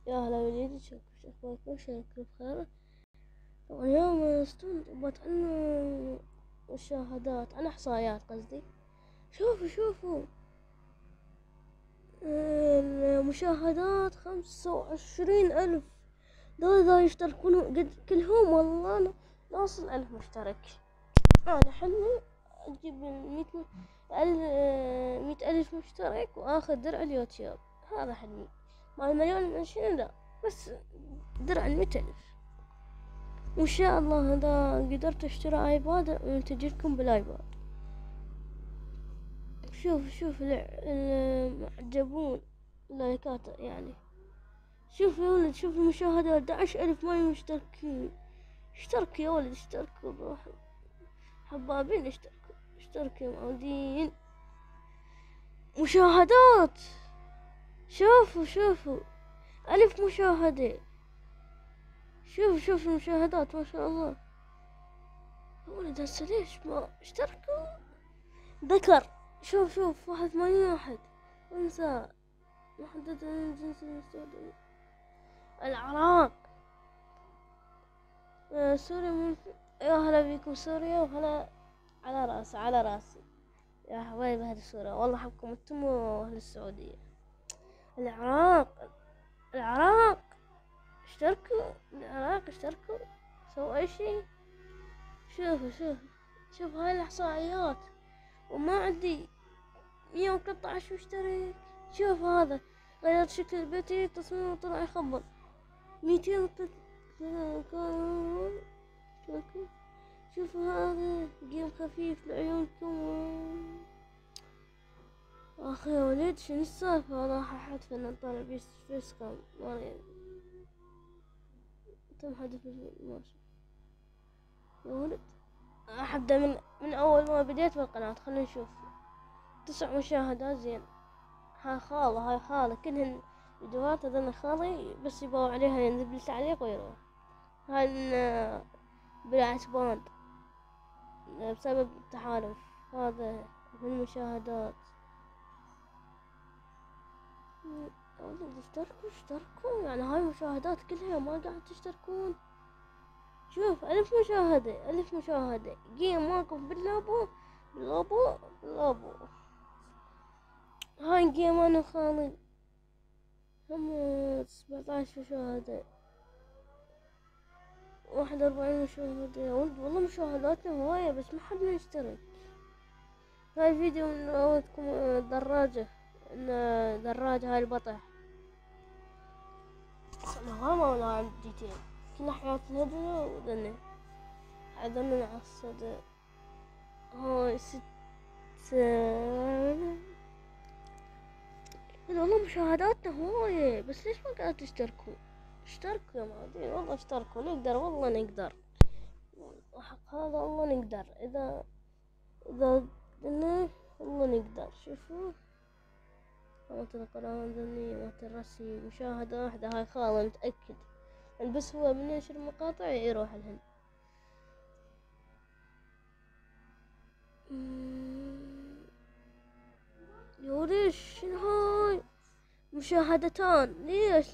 يا هلا وليدي، شو أخباركم؟ شكلكم بخير. طبعا اليوم استنبط عن مشاهدات، عن إحصائيات قصدي. شوفوا المشاهدات 25,000. دول يشتركون كلهم والله ناص 1,000 مشترك. أنا حلمي أجيب 100,000 مشترك وآخذ درع اليوتيوب. هذا حلمي، مع المليون من شنو لا، بس درع 100,000 وإن شاء الله. إذا قدرت أشتري آيباد تجيكم بالآيباد. شوف معجبون لايكات يعني. شوف يا ولد، شوف المشاهدات 11,000 ما مشتركين. اشتركوا يا ولد، اشتركوا بروحهم، حبابين اشتركوا معودين. مشاهدات، شوفوا 1,000 مشاهدة. شوف المشاهدات ما شاء الله. يا ولد هسه ليش ما اشتركوا؟ ذكر، شوف 181 انثى، محدد الجنس المستخدم. العراق، سوريا يا هلا بيكم سوريا، وهلا على راسي يا حبايب أهل سوريا، والله حبكم انتم وأهل السعودية. العراق اشتركوا، سووا أي شي. شوف هاي الإحصائيات، وما عندي 113 مشترك. شوف هذا غيرت شكل بيتي، تصميمه طلع يخبل. 200 شوف هذا جيم خفيف لعيونكم. اخي يا ولد شنو السالفة؟ راح احد فنان طالع فيس كام ما تم حدث ماشي يا ولد. حبدأ من اول ما بديت بالقناة. خلينا نشوف 9 مشاهدات زين. هاي خالة كلهن فيديوهات. هذول خالي بس يباوع عليها ينزل بالتعليق ويروح. هاي بلعت باند بسبب التحالف. هذا من المشاهدات. اشتركوا يعني. هاي المشاهدات كلها ما قاعد تشتركون. شوف 1,000 مشاهدة جيم واقف باللابو. هاي جيم انا خالي هم 17 مشاهدة، 41 مشاهدة. يا ولد والله مشاهداتنا هواية بس ما حد يشترك. هاي فيديو من عودكم دراجة، دراجة هاي البطح. هاي ما عندي ديتين، كل حياة الهدنة وذني عذرنا على الصدى. هاي 6 والله مشاهداتنا هواية بس ليش ما قاعد تشتركوا؟ اشتركوا يا معودين، والله اشتركوا. نقدر والله نقدر، حق هذا والله نقدر. إذا قلنا والله نقدر. شوفوا قناة القرآن ذني قناة الرسي، مشاهدة واحدة. هاي خالة متأكد، بس هو من ينشر مقاطع يروح لهن. يوريش شنو هاي مشاهدتان.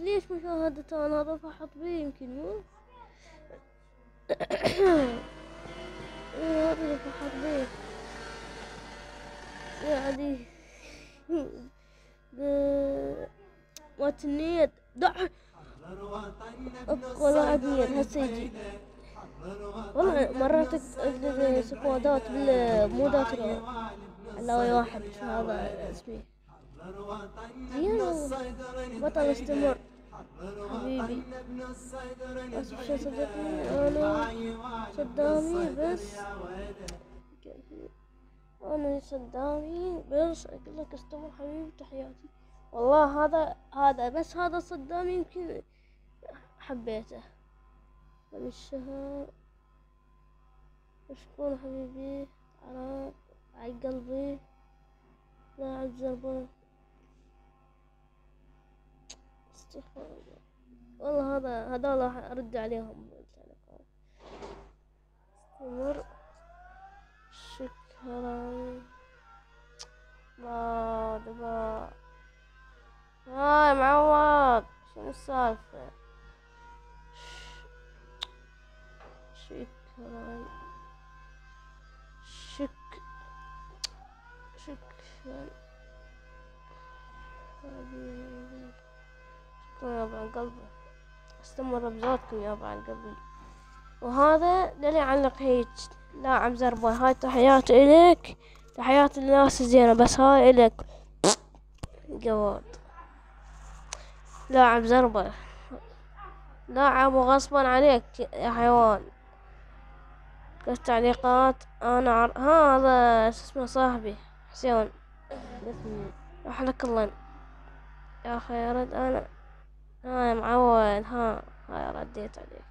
ليش مشاهدتان؟ هذا فحط بيه يمكن مو هذا اللي فحط بيه يعني. واتنيت دع والله عدنيت هسه يجي. والله مرات اقدر سكوادات بالمودات علاوي واحد. هذا اسمي زين بطل استمر حبيبي. اسف شو صدقني انا صدامي بس اقول لك استمر حبيبي تحياتي. والله هذا بس هذا صدامي يمكن حبيته من الشهر. مشكور حبيبي على قلبي. لا عالزربان استغفر الله. والله هذول ارد عليهم. استمر شكرا. هاي معوض السالفة؟ شكرا. شكرا يا بعن قلبي، استمر بزودكم يا بعن قلبي. وهذا دليل يعلق هيج لاعب زربة. هاي تحياتي إلك، تحيات الناس الزينة، بس هاي إلك جواد. لاعب زربة، لاعب وغصبا عليك يا حيوان. بس تعليقات أنا هذا اسمه صاحبي حسين. أحلك الله يا أخي، أرد أنا. ها يا معود، هاي رديت عليك.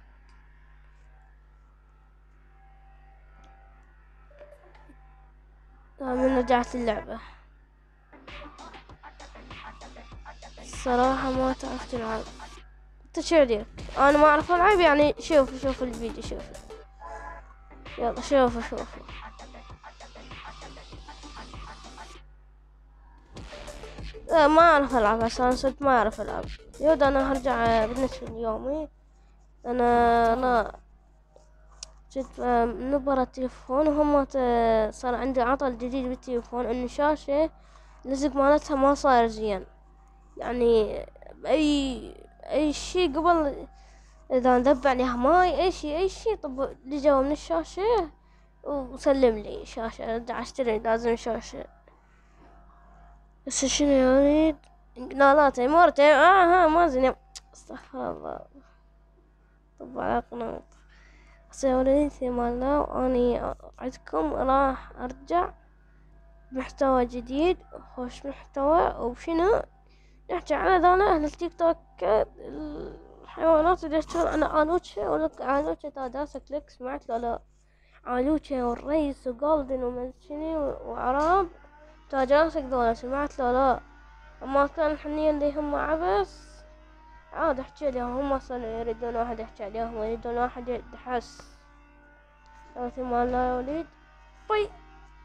من رجعت اللعبة الصراحة ما تعرف تلعب. انت شو عليك؟ انا ما اعرف العب يعني. شوف الفيديو، شوف يلا شوف. لا ما اعرف العب، انا صرت ما اعرف العب. يود انا هرجع بالنسبة اليومي. انا لا جيت نبرة التليفون، وهم صار عندي عطل جديد بالتليفون، ان الشاشة اللزق مالتها ما صار زين. يعني اي شي قبل اذا ندب عليها ماي اي شي طب اللي جوا من الشاشة وسلم لي شاشة. ارجع اشتري لازم شاشة. بس شنو يريد؟ لا تيمور ما زين. استغفر الله. طب على قناط سيولي ثمان لا، واني عندكم راح ارجع محتوى جديد، خوش محتوى. وشنو نحكي على ذولا اهل التيك توك، الحيوانات اللي يشتغل على علوشة. ولك علوشة تاداسة كليك، سمعت لا علوشة والريس وجولدن ومدشني وعراب تاجاسك ذولا، سمعت لا. اما كان الحنية اللي هم عبس عاد احكي عليهم. هم صاروا يريدون واحد يحكي عليهم، ويريدون واحد يدحس. ثلاثة ما لا يوليد. طيب.